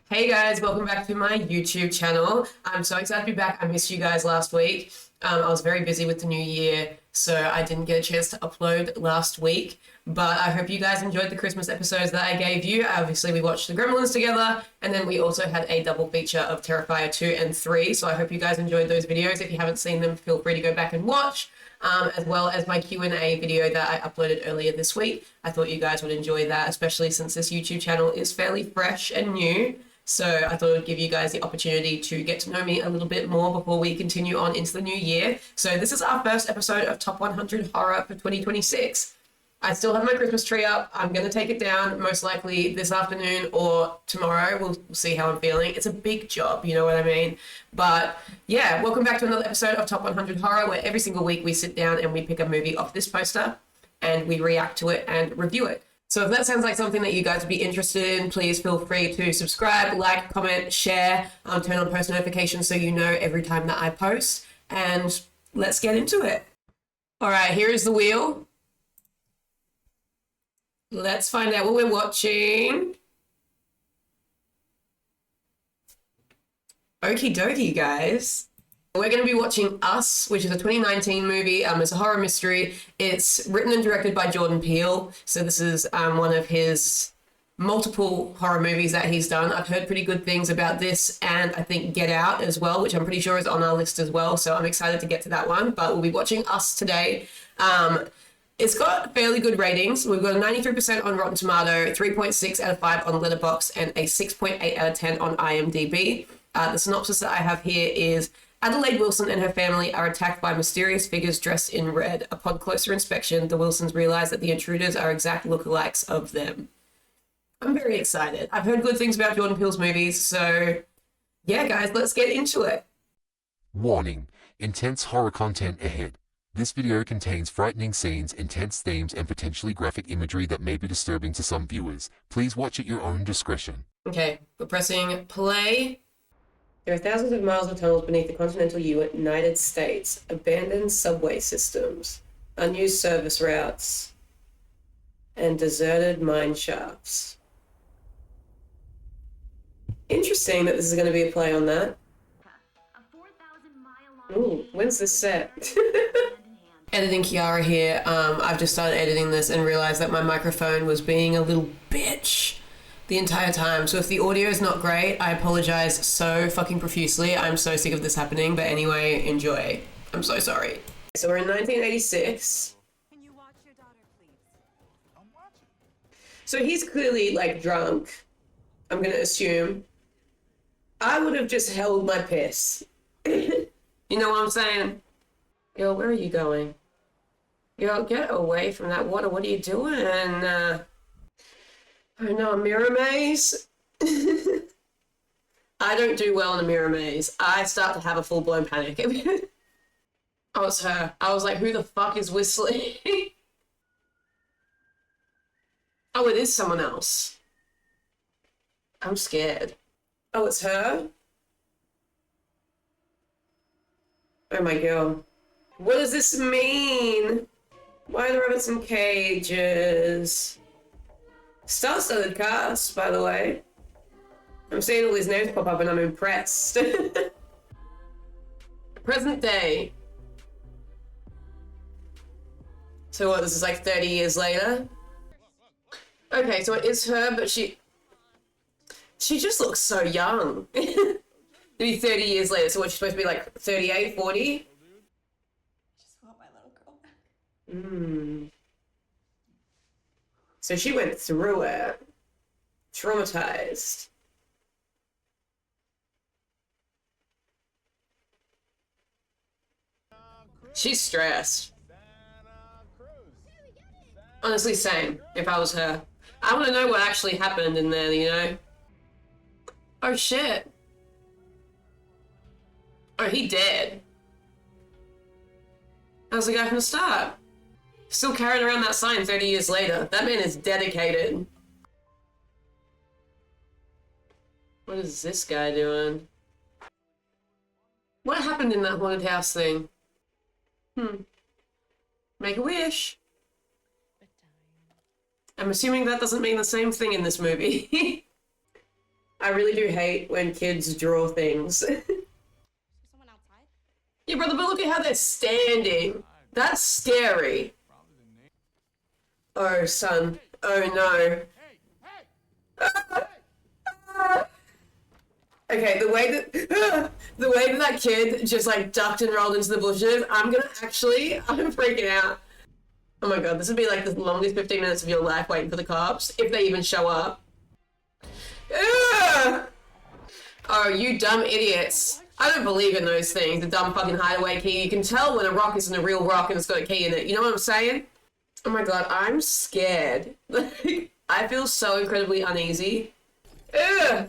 Hey guys, welcome back to my YouTube channel. I'm so excited to be back. I missed you guys last week. I was very busy with the new year, so I didn't get a chance to upload last week. But I hope you guys enjoyed the Christmas episodes that I gave you. Obviously, we watched the Gremlins together, and then we also had a double feature of Terrifier 2 and 3. So I hope you guys enjoyed those videos. If you haven't seen them, feel free to go back and watch. As well as my Q&A video that I uploaded earlier this week. I thought you guys would enjoy that, especially since this YouTube channel is fairly fresh and new. So I thought it would give you guys the opportunity to get to know me a little bit more before we continue on into the new year. So this is our first episode of Top 100 Horror for 2026. I still have my Christmas tree up. I'm going to take it down most likely this afternoon or tomorrow. We'll see how I'm feeling. It's a big job, you know what I mean? But yeah, welcome back to another episode of Top 100 Horror, where every single week we sit down and we pick a movie off this poster and we react to it and review it. So if that sounds like something that you guys would be interested in, please feel free to subscribe, like, comment, share, turn on post notifications so you know every time that I post. And let's get into it. All right, here is the wheel. Let's find out what we're watching. Okie dokie, guys. We're going to be watching Us, which is a 2019 movie. It's a horror mystery. It's written and directed by Jordan Peele. So this is one of his multiple horror movies that he's done. I've heard pretty good things about this, and I think Get Out as well, which I'm pretty sure is on our list as well. So I'm excited to get to that one. But we'll be watching Us today. It's got fairly good ratings. We've got a 93% on Rotten Tomato, 3.6 out of 5 on Letterboxd, and a 6.8 out of 10 on IMDb. The synopsis that I have here is: Adelaide Wilson and her family are attacked by mysterious figures dressed in red. Upon closer inspection, the Wilsons realize that the intruders are exact lookalikes of them. I'm very excited. I've heard good things about Jordan Peele's movies, so yeah, guys, let's get into it. Warning: intense horror content ahead. This video contains frightening scenes, intense themes, and potentially graphic imagery that may be disturbing to some viewers. Please watch at your own discretion. Okay, we're pressing play. There are thousands of miles of tunnels beneath the continental United States, abandoned subway systems, unused service routes, and deserted mine shafts. Interesting that this is going to be a play on that. Ooh, when's this set? Editing Kiara here. I've just started editing this and realized that my microphone was being a little bitch the entire time. So if the audio is not great, I apologize so fucking profusely. I'm so sick of this happening, but anyway, enjoy. I'm so sorry. So we're in 1986. Can you watch your daughter, please? I'm watching. So he's clearly like drunk, I'm gonna assume. I would have just held my piss. You know what I'm saying? Yo, where are you going? Yo, get away from that water. What are you doing? Oh no, a mirror maze? I don't do well in a mirror maze. I start to have a full-blown panic. Oh, it's her. I was like, who the fuck is whistling? Oh, it is someone else. I'm scared. Oh, it's her? Oh my god. What does this mean? Why are the rabbits in cages? Star-studded cast, by the way. I'm seeing all these names pop up and I'm impressed. Present day. So what, this is like 30 years later? Okay, so it is her, but she just looks so young. Maybe 30 years later, so what, she's supposed to be like 38, 40? Just want my little girl back. So she went through it. Traumatized. She's stressed. Honestly, same, if I was her. I want to know what actually happened in there, you know? Oh shit. Oh, he dead. That was the guy from the start. Still carrying around that sign 30 years later. That man is dedicated. What is this guy doing? What happened in that haunted house thing? Make a wish. I'm assuming that doesn't mean the same thing in this movie. I really do hate when kids draw things. Is there someone outside? Yeah, brother, but look at how they're standing. That's scary. Oh, son. Oh, no. Okay, the way that that kid just like ducked and rolled into the bushes, I'm freaking out. Oh my god, this would be like the longest 15 minutes of your life waiting for the cops, if they even show up. Ugh! Oh, you dumb idiots. I don't believe in those things, the dumb fucking hideaway key. You can tell when a rock isn't a real rock and it's got a key in it. You know what I'm saying? Oh my god, I'm scared. I feel so incredibly uneasy. Ugh!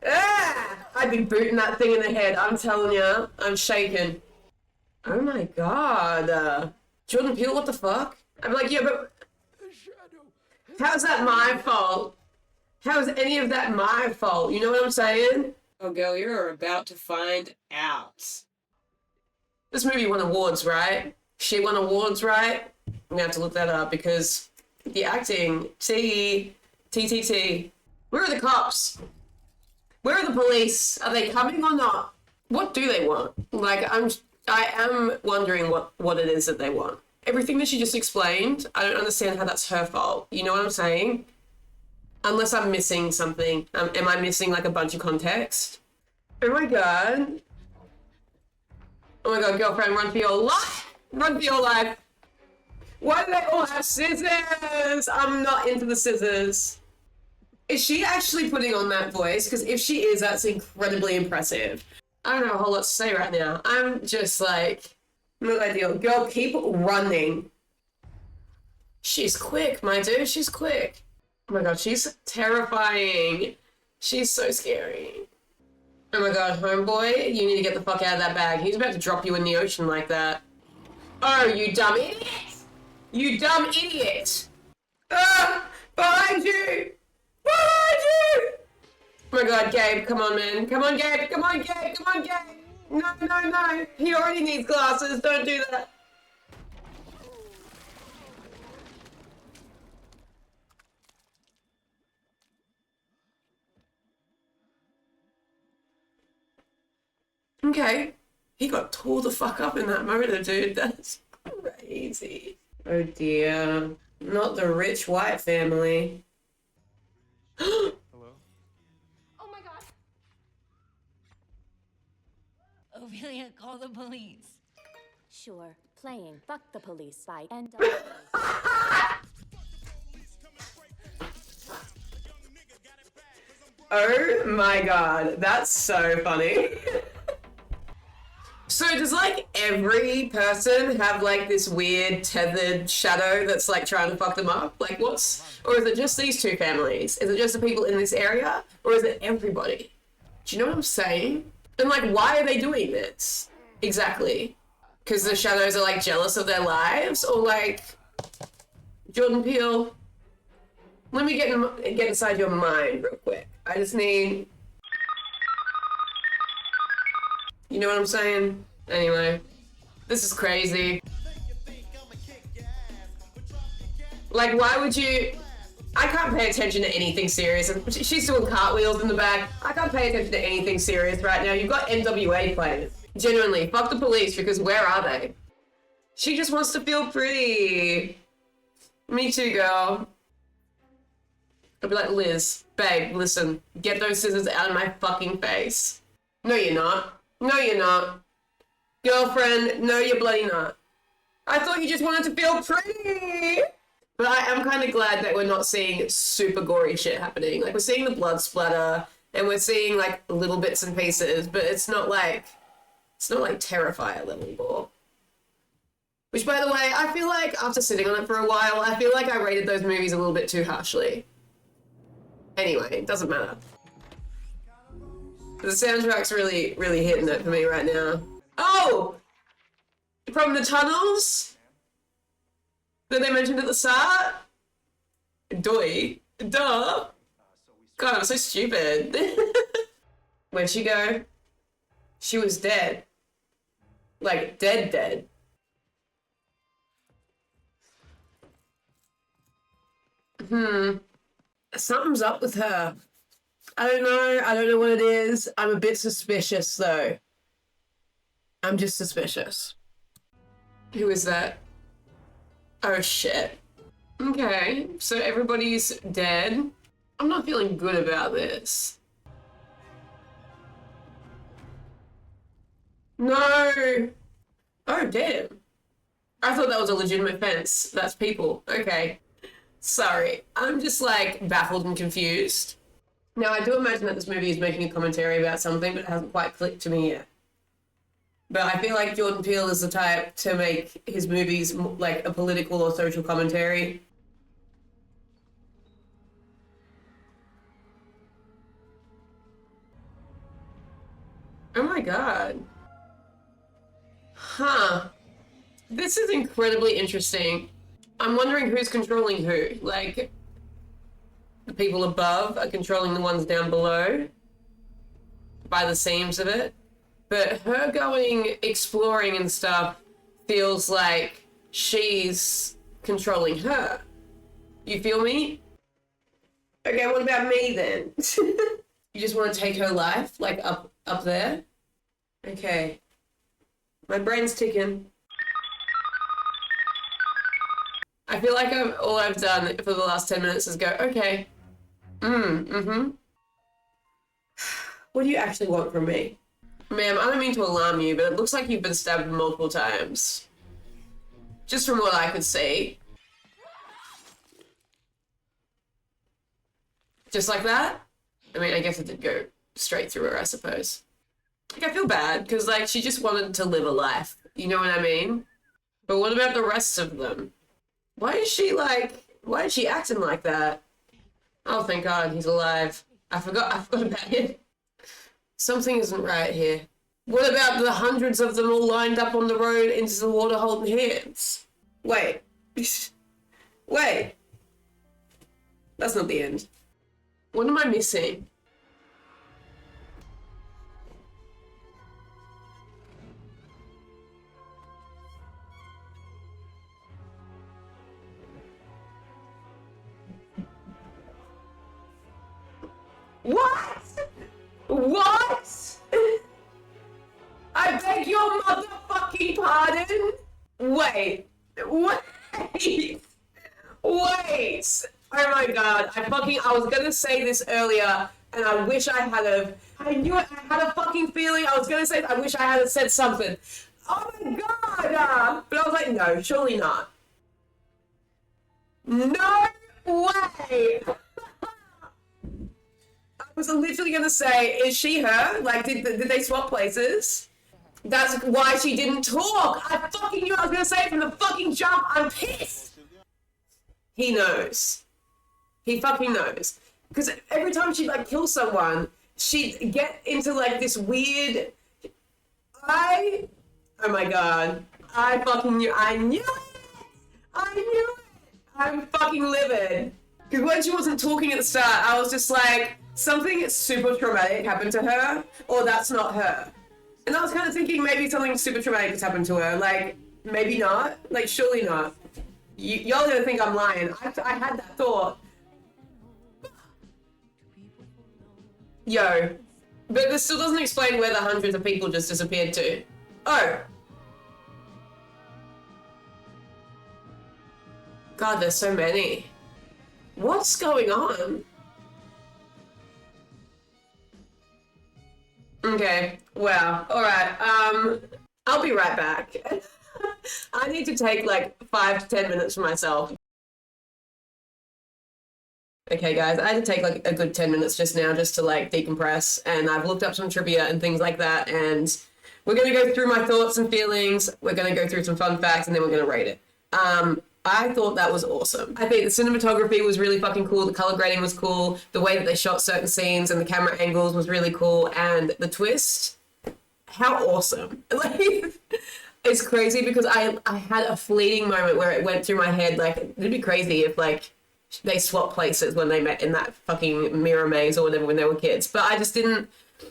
Ah! I'd be booting that thing in the head, I'm telling you. I'm shaking. Oh my god. Jordan Peele, what the fuck? I'd be like, yeah, but how's that my fault? How is any of that my fault? You know what I'm saying? Oh, girl, you're about to find out. This movie won awards, right? She won awards, right? I'm gonna have to look that up because the acting, T. Where are the cops? Where are the police? Are they coming or not? What do they want? Like, I am wondering what it is that they want. Everything that she just explained, I don't understand how that's her fault. You know what I'm saying? Unless I'm missing something. Am I missing like a bunch of context? Oh my god. Oh my god, girlfriend, run for your life! Run for your life! Why do they all have scissors? I'm not into the scissors. Is she actually putting on that voice? Because if she is, that's incredibly impressive. I don't have a whole lot to say right now. I'm just like, not ideal. Girl, keep running. She's quick, my dude. She's quick. Oh my god, she's terrifying. She's so scary. Oh my god, homeboy, you need to get the fuck out of that bag. He's about to drop you in the ocean like that. Oh, you dumb idiot! You dumb idiot! Ah! Behind you! Behind you! Oh my god, Gabe, come on, man. Come on, Gabe. Come on, Gabe. Come on, Gabe. No. He already needs glasses. Don't do that. Okay. He got tore the fuck up in that motor, dude. That's crazy. Oh dear. Not the rich white family. Hello? Oh my god. Ophelia, call the police. Sure, playing Fuck the Police by NW. Oh my god, that's so funny. So does like every person have like this weird tethered shadow that's like trying to fuck them up? Like or is it just these two families? Is it just the people in this area? Or is it everybody? Do you know what I'm saying? And like, why are they doing this? Exactly. Because the shadows are like jealous of their lives? Or like, Jordan Peele, let me get inside your mind real quick. I just need... You know what I'm saying? Anyway, this is crazy. Like, why would you... I can't pay attention to anything serious. She's doing cartwheels in the back. I can't pay attention to anything serious right now. You've got NWA playing. Genuinely, fuck the police, because where are they? She just wants to feel pretty. Me too, girl. I'd be like, Liz, babe, listen, get those scissors out of my fucking face. No, you're not. No, you're not. Girlfriend, no, you're bloody not. I thought you just wanted to feel pretty. But I am kind of glad that we're not seeing super gory shit happening. Like, we're seeing the blood splatter, and we're seeing, like, little bits and pieces, but it's not like Terrifier level gore. Which, by the way, I feel like after sitting on it for a while, I feel like I rated those movies a little bit too harshly. Anyway, it doesn't matter. The soundtrack's really, really hitting it for me right now. Oh! From the tunnels? That they mentioned at the start? Duh. God, I'm so stupid. Where'd she go? She was dead. Like, dead. Something's up with her. I don't know. I don't know what it is. I'm a bit suspicious, though. I'm just suspicious. Who is that? Oh, shit. Okay, so everybody's dead. I'm not feeling good about this. No! Oh, damn. I thought that was a legitimate fence. That's people. Okay. Sorry. I'm just, like, baffled and confused. Now, I do imagine that this movie is making a commentary about something, but it hasn't quite clicked to me yet. But I feel like Jordan Peele is the type to make his movies, like, a political or social commentary. Oh my god. Huh. This is incredibly interesting. I'm wondering who's controlling who. Like, the people above are controlling the ones down below by the seams of it. But her going exploring and stuff feels like she's controlling her. You feel me? Okay, what about me then? You just want to take her life, like up there? Okay. My brain's ticking. I feel like all I've done for the last 10 minutes is go, okay. What do you actually want from me? Ma'am, I don't mean to alarm you, but it looks like you've been stabbed multiple times. Just from what I could see. Just like that? I mean, I guess it did go straight through her, I suppose. Like, I feel bad, because, like, she just wanted to live a life. You know what I mean? But what about the rest of them? Why is she acting like that? Oh, thank God, he's alive. I forgot about him. Something isn't right here. What about the hundreds of them all lined up on the road into the water holding hands? Wait. Wait. That's not the end. What am I missing? What? What? I beg your motherfucking pardon? Wait. Wait. Wait. Oh my god. I was gonna say this earlier and I wish I knew it. I had a fucking feeling I was gonna say, I wish I had said something. Oh my god. But I was like, no, surely not. No way. I was literally gonna say, is she her? Like, did they swap places? That's why she didn't talk. I fucking knew I was gonna say it from the fucking jump. I'm pissed. He knows. He fucking knows. Because every time she'd like kill someone, she'd get into like this weird. Oh my god. I fucking knew. I knew it. I knew it. I'm fucking livid. Because when she wasn't talking at the start, I was just like, something super traumatic happened to her, or that's not her. And I was kind of thinking maybe something super traumatic has happened to her. Like, maybe not. Like, surely not. Y'all gonna think I'm lying. I had that thought. Yo. But this still doesn't explain where the hundreds of people just disappeared to. Oh. God, there's so many. What's going on? Okay, wow. Alright, I'll be right back. I need to take like 5 to 10 minutes for myself. Okay guys, I had to take like a good 10 minutes just now just to like decompress, and I've looked up some trivia and things like that, and we're gonna go through my thoughts and feelings, we're gonna go through some fun facts, and then we're gonna rate it. I thought that was awesome. I think the cinematography was really fucking cool, the color grading was cool, the way that they shot certain scenes and the camera angles was really cool, and the twist, how awesome. Like, it's crazy because I had a fleeting moment where it went through my head, like, it'd be crazy if, like, they swapped places when they met in that fucking mirror maze or whatever when they were kids. But I didn't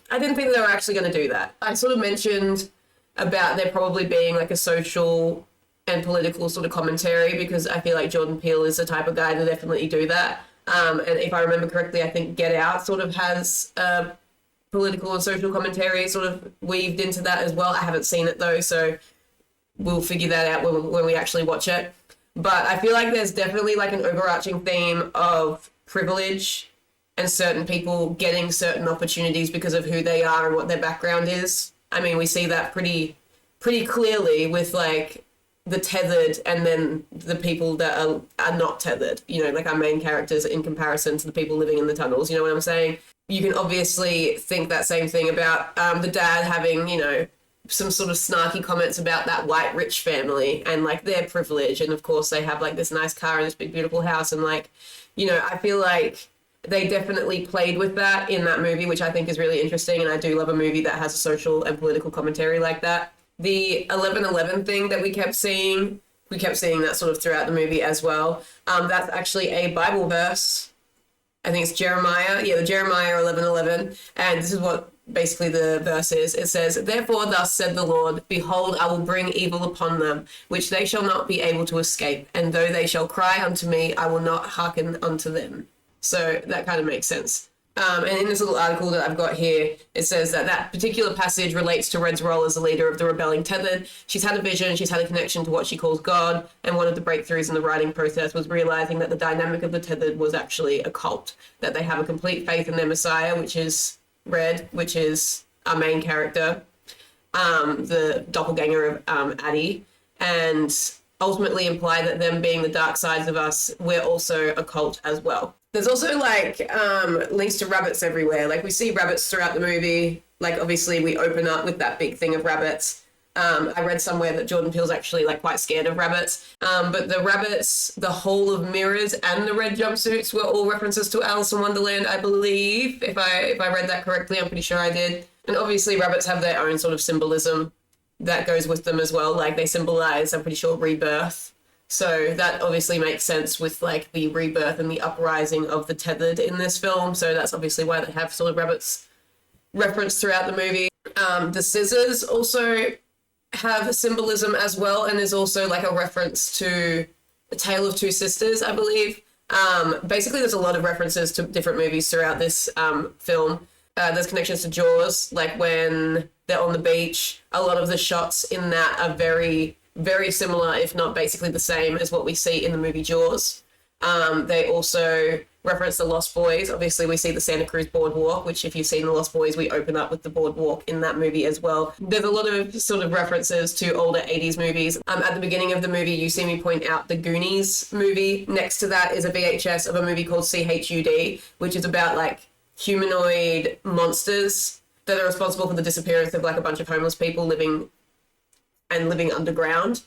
think they were actually going to do that. I sort of mentioned about there probably being, like, a social and political sort of commentary, because I feel like Jordan Peele is the type of guy to definitely do that. And if I remember correctly, I think Get Out sort of has political and social commentary sort of weaved into that as well. I haven't seen it though, so we'll figure that out when we actually watch it. But I feel like there's definitely like an overarching theme of privilege and certain people getting certain opportunities because of who they are and what their background is. I mean, we see that pretty clearly with like the tethered and then the people that are not tethered, you know, like our main characters in comparison to the people living in the tunnels. You know what I'm saying? You can obviously think that same thing about the dad having, you know, some sort of snarky comments about that white rich family and like their privilege. And of course they have like this nice car and this big, beautiful house. And like, you know, I feel like they definitely played with that in that movie, which I think is really interesting. And I do love a movie that has a social and political commentary like that. The 11:11 thing that we kept seeing that sort of throughout the movie as well. That's actually a Bible verse. I think it's Jeremiah. Yeah, the Jeremiah 11:11. And this is what basically the verse is. It says, "Therefore thus said the Lord, behold, I will bring evil upon them, which they shall not be able to escape. And though they shall cry unto me, I will not hearken unto them." So that kind of makes sense. And in this little article that I've got here, it says that particular passage relates to Red's role as the leader of the rebelling tethered. She's had a vision, she's had a connection to what she calls God, and one of the breakthroughs in the writing process was realizing that the dynamic of the tethered was actually a cult, that they have a complete faith in their Messiah, which is Red, which is our main character, the doppelganger of Addie, and ultimately imply that them being the dark sides of us, we're also a cult as well. There's also like links to rabbits everywhere. Like we see rabbits throughout the movie. Like obviously we open up with that big thing of rabbits. I read somewhere that Jordan Peele's actually like quite scared of rabbits. But the rabbits, the hole of mirrors, and the red jumpsuits were all references to Alice in Wonderland, I believe. If I read that correctly, I'm pretty sure I did. And obviously rabbits have their own sort of symbolism that goes with them as well. Like they symbolize, I'm pretty sure, rebirth. So that obviously makes sense with like the rebirth and the uprising of the tethered in this film. So that's obviously why they have sort of rabbits referenced throughout the movie. The scissors also have symbolism as well, and there's also like a reference to A Tale of Two Sisters, I believe. Basically, there's a lot of references to different movies throughout this film. There's connections to Jaws, like when they're on the beach. A lot of the shots in that are very, very similar, if not basically the same as what we see in the movie Jaws. They also reference the Lost Boys. Obviously, we see the Santa Cruz boardwalk, which if you've seen the Lost Boys, we open up with the boardwalk in that movie as well. There's a lot of sort of references to older 80s movies. At the beginning of the movie, you see me point out the Goonies movie. Next to that is a VHS of a movie called CHUD, which is about like humanoid monsters that are responsible for the disappearance of like a bunch of homeless people living underground,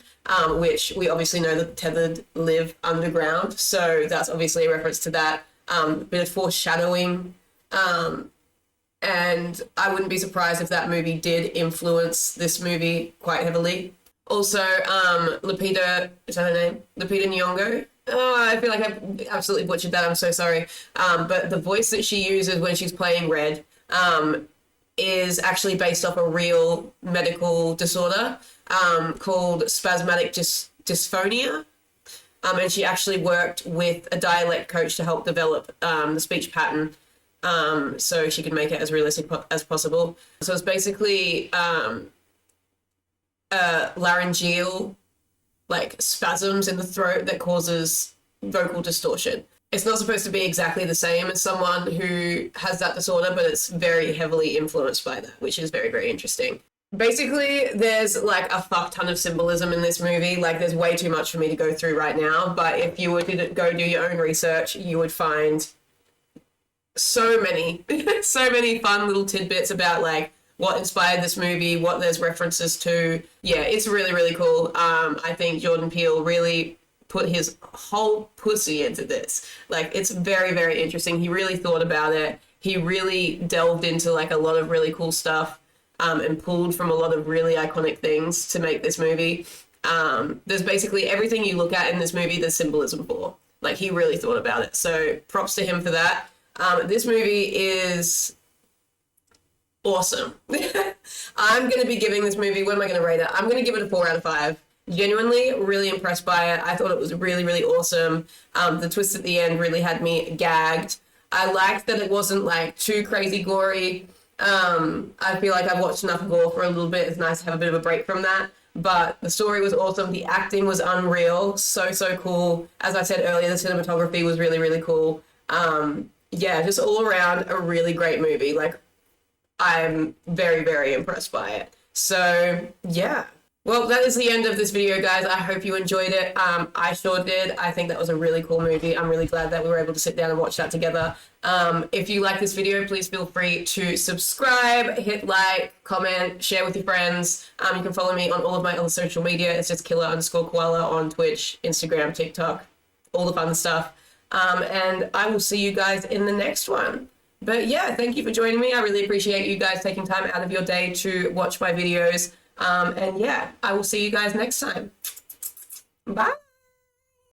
which we obviously know that the tethered live underground. So that's obviously a reference to that. A bit of foreshadowing. And I wouldn't be surprised if that movie did influence this movie quite heavily. Also, Lupita, is that her name? Lupita Nyong'o. Oh, I feel like I've absolutely butchered that. I'm so sorry. But the voice that she uses when she's playing Red is actually based off a real medical disorder called spasmodic dysphonia. And she actually worked with a dialect coach to help develop the speech pattern so she could make it as realistic as possible. So it's basically laryngeal like spasms in the throat that causes vocal distortion. It's not supposed to be exactly the same as someone who has that disorder, but it's very heavily influenced by that, which is very, very interesting. Basically, there's like a fuck ton of symbolism in this movie. Like there's way too much for me to go through right now, but if you were to go do your own research, you would find so many, so many fun little tidbits about like what inspired this movie, what there's references to. Yeah, it's really, really cool. I think Jordan Peele really put his whole pussy into this. Like, it's very, very interesting. He really thought about it. He really delved into like a lot of really cool stuff and pulled from a lot of really iconic things to make this movie. There's basically everything you look at in this movie, there's symbolism for. Like, he really thought about it. So props to him for that. This movie is awesome. I'm going to be giving this movie, what am I going to rate it? I'm going to give it a 4 out of 5. Genuinely really impressed by it. I thought it was really, really awesome. The twist at the end really had me gagged. I liked that it wasn't like too crazy gory. I feel like I've watched enough gore for a little bit. It's nice to have a bit of a break from that. But the story was awesome. The acting was unreal. So, so cool. As I said earlier, the cinematography was really, really cool. Yeah, just all around a really great movie. Like, I'm very, very impressed by it. So, yeah. Well, that is the end of this video, guys. I hope you enjoyed it. I sure did. I think that was a really cool movie. I'm really glad that we were able to sit down and watch that together. If you like this video, please feel free to subscribe, hit like, comment, share with your friends. You can follow me on all of my other social media. It's just killer_koala on Twitch, Instagram, TikTok, all the fun stuff. And I will see you guys in the next one. But yeah, thank you for joining me. I really appreciate you guys taking time out of your day to watch my videos. And yeah, I will see you guys next time. Bye.